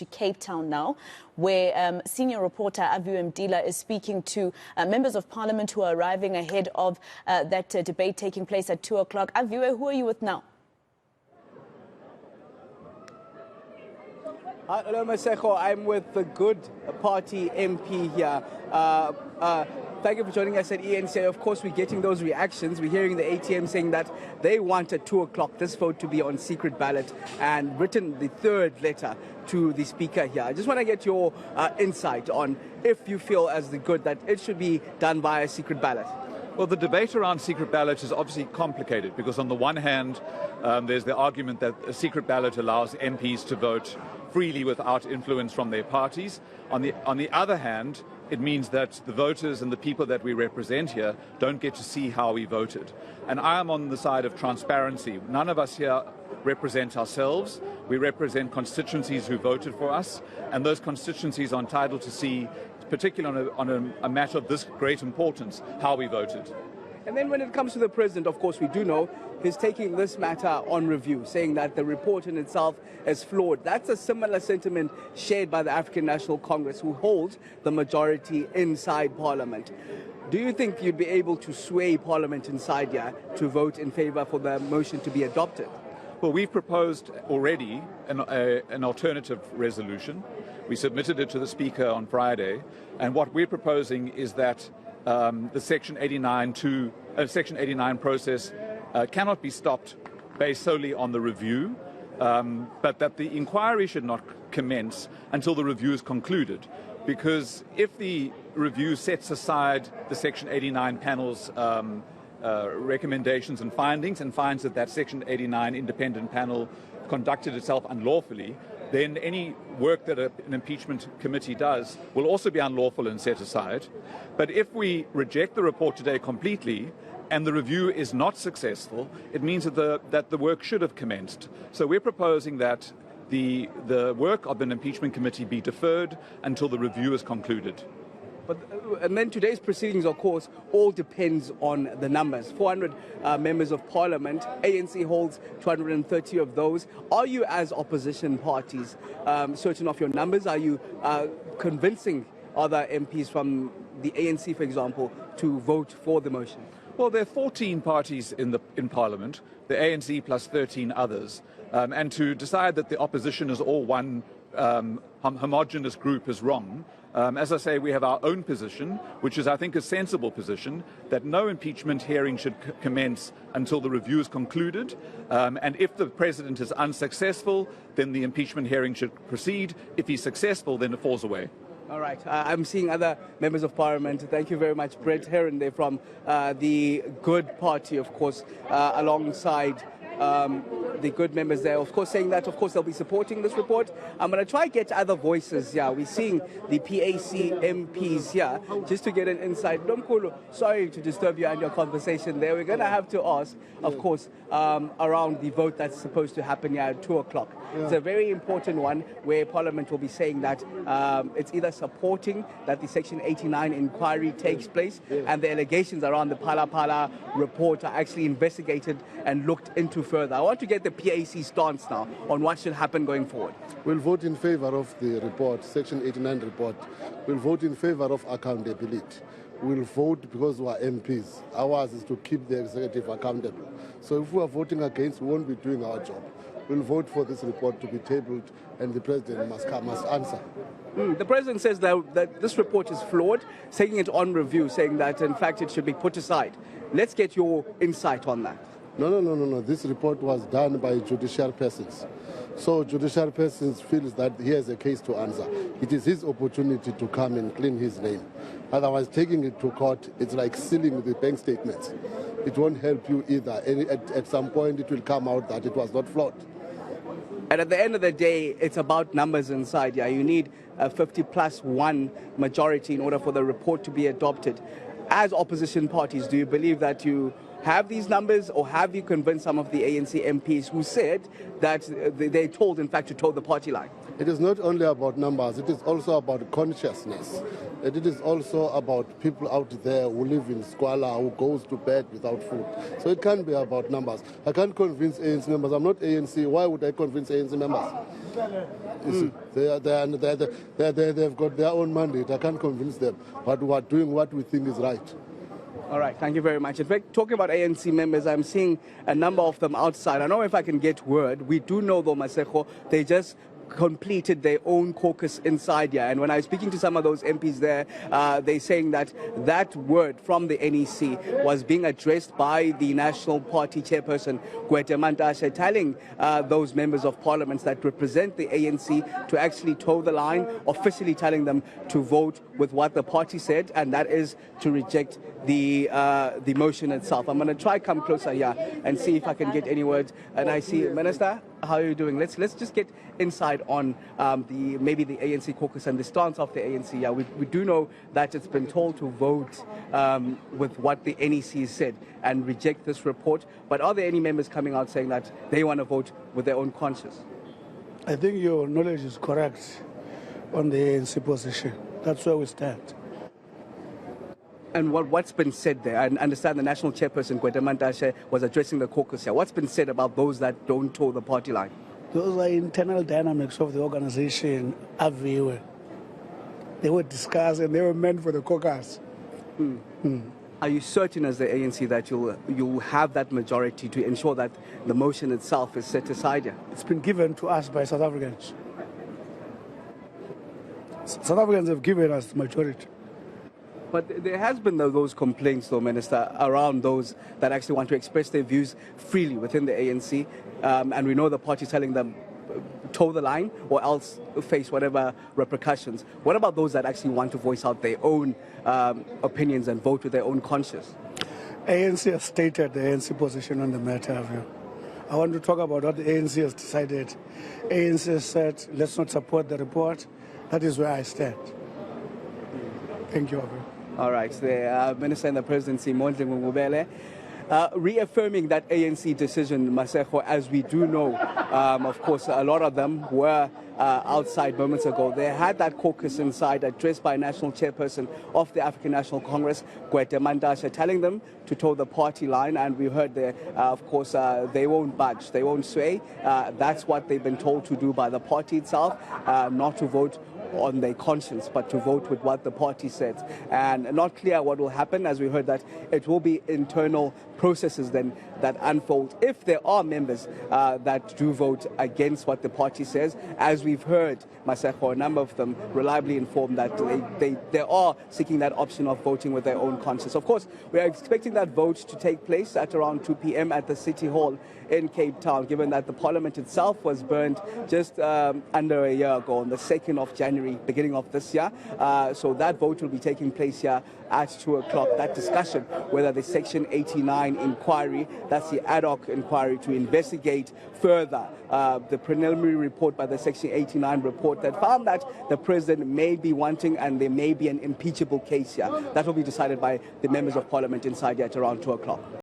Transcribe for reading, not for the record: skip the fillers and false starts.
to Cape Town now, where senior reporter Aviwe Mtila is speaking to members of parliament who are arriving ahead of that debate taking place at 2 o'clock. Aviwe, who are you with now? Hello, Maseko. I'm with the Good Party MP here. Thank you for joining us at eNCA. Of course, we're getting those reactions. We're hearing the ATM saying that they want at 2 o'clock this vote to be on secret ballot and written the third letter to the speaker here. I just want to get your insight on if you feel as the Good that it should be done by a secret ballot. Well, the debate around secret ballot is obviously complicated because on the one hand, there's the argument that a secret ballot allows MPs to vote freely without influence from their parties. On the other hand, it means that the voters and the people that we represent here don't get to see how we voted. And I am on the side of transparency. None of us here represent ourselves. We represent constituencies who voted for us, and those constituencies are entitled to see, particularly on a matter of this great importance, how we voted. And then when it comes to the president, of course, we do know he's taking this matter on review, saying that the report in itself is flawed. That's a similar sentiment shared by the African National Congress, who holds the majority inside Parliament. Do you think you'd be able to sway Parliament inside here to vote in favor for the motion to be adopted? Well, we've proposed already an alternative resolution. We submitted it to the Speaker on Friday, and what we're proposing is that the Section 89 process cannot be stopped based solely on the review, but that the inquiry should not commence until the review is concluded. Because if the review sets aside the Section 89 panel's recommendations and finds that Section 89 independent panel conducted itself unlawfully, then any work that an impeachment committee does will also be unlawful and set aside. But if we reject the report today completely and the review is not successful, it means that the work should have commenced. So we're proposing that the work of an impeachment committee be deferred until the review is concluded. And then today's proceedings, of course, all depends on the numbers. 400 members of parliament, ANC holds 230 of those. Are you, as opposition parties, certain of your numbers? Are you convincing other MPs from the ANC, for example, to vote for the motion? Well, there are 14 parties in Parliament, the ANC plus 13 others, and to decide that the opposition is all one homogenous group is wrong. As I say, we have our own position, which is, I think, a sensible position, that no impeachment hearing should commence until the review is concluded. And if the president is unsuccessful, then the impeachment hearing should proceed. If he's successful, then it falls away. All right. I'm seeing other members of parliament. Thank you very much. Brett Heron there from the Good Party, of course, alongside the Good members there, of course, saying that, of course, they'll be supporting this report. I'm going to try and get other voices here. We're seeing the PAC MPs here, just to get an insight. Domkulu, sorry to disturb you and your conversation there. We're going to have to ask, of course, around the vote that's supposed to happen here at 2 o'clock. Yeah. It's a very important one where Parliament will be saying that it's either supporting that the Section 89 inquiry takes place and the allegations around the Phala Phala report are actually investigated and looked into further. I want to get the PAC stance now on what should happen going forward. We'll vote in favor of the report, Section 89 report. We'll vote in favor of accountability. We'll vote because we are MPs. Ours is to keep the executive accountable. So if we are voting against, we won't be doing our job. We'll vote for this report to be tabled, and the president must answer. The president says that this report is flawed, taking it on review, saying that, in fact, it should be put aside. Let's get your insight on that. No. This report was done by judicial persons. So judicial persons feels that he has a case to answer. It is his opportunity to come and clean his name. Otherwise, taking it to court, it's like sealing the bank statements. It won't help you either. At some point, it will come out that it was not flawed. And at the end of the day, it's about numbers inside. Yeah, you need a 50+1 majority in order for the report to be adopted. As opposition parties, do you believe that you have these numbers, or have you convinced some of the ANC MPs who said that they told, in fact, to toe the party line? It is not only about numbers, it is also about consciousness. And it is also about people out there who live in squalor, who goes to bed without food. So it can't be about numbers. I can't convince ANC members. I'm not ANC. Why would I convince ANC members? They've got their own mandate. I can't convince them. But we are doing what we think is right. All right, thank you very much. In fact, talking about ANC members, I'm seeing a number of them outside. I don't know if I can get word. We do know, though, Maseko, they just completed their own caucus inside here. And when I was speaking to some of those MPs there, they're saying that that word from the NEC was being addressed by the National Party chairperson, Aviwe Mtila, telling those members of parliament that represent the ANC to actually toe the line, officially telling them to vote with what the party said, and that is to reject the motion itself. I'm going to try come closer here and see if I can get any words. And I see, Minister, how are you doing? Let's just get inside on maybe the ANC caucus and the stance of the ANC. Yeah, we do know that it's been told to vote with what the NEC said and reject this report. But are there any members coming out saying that they want to vote with their own conscience? I think your knowledge is correct on the ANC position. That's where we stand. And what's been said there? I understand the national chairperson, Aviwe Mtila, was addressing the caucus here. What's been said about those that don't toe the party line? Those are internal dynamics of the organization, Aviwe. They were discussed and they were meant for the caucus. Are you certain as the ANC that you'll have that majority to ensure that the motion itself is set aside here? It's been given to us by South Africans. South Africans have given us the majority. But there has been those complaints, though, Minister, around those that actually want to express their views freely within the ANC. And we know the party telling them toe the line or else face whatever repercussions. What about those that actually want to voice out their own opinions and vote with their own conscience? ANC has stated the ANC position on the matter. I want to talk about what the ANC has decided. ANC said, let's not support the report. That is where I stand. Thank you, Aviwe. All right, the Minister in the Presidency, Mondli Ngubele, reaffirming that ANC decision, Maseko, as we do know, of course, a lot of them were outside moments ago. They had that caucus inside, addressed by National Chairperson of the African National Congress, Aviwe Mtila, telling them to toe the party line. And we heard there, of course, they won't budge, they won't sway. That's what they've been told to do by the party itself, not to vote on their conscience, but to vote with what the party says. And not clear what will happen, as we heard that it will be internal processes then that unfold if there are members that do vote against what the party says. As we've heard, Maseko, a number of them reliably informed that they are seeking that option of voting with their own conscience. Of course, we are expecting that vote to take place at around 2 p.m. at the City Hall in Cape Town, given that the parliament itself was burned just under a year ago on the 2nd of January, beginning of this year. So that vote will be taking place here at 2 o'clock. That discussion, whether the Section 89 inquiry, that's the ad hoc inquiry to investigate further the preliminary report by the Section 89 report that found that the president may be wanting and there may be an impeachable case here. That will be decided by the members of parliament inside here at around 2 o'clock.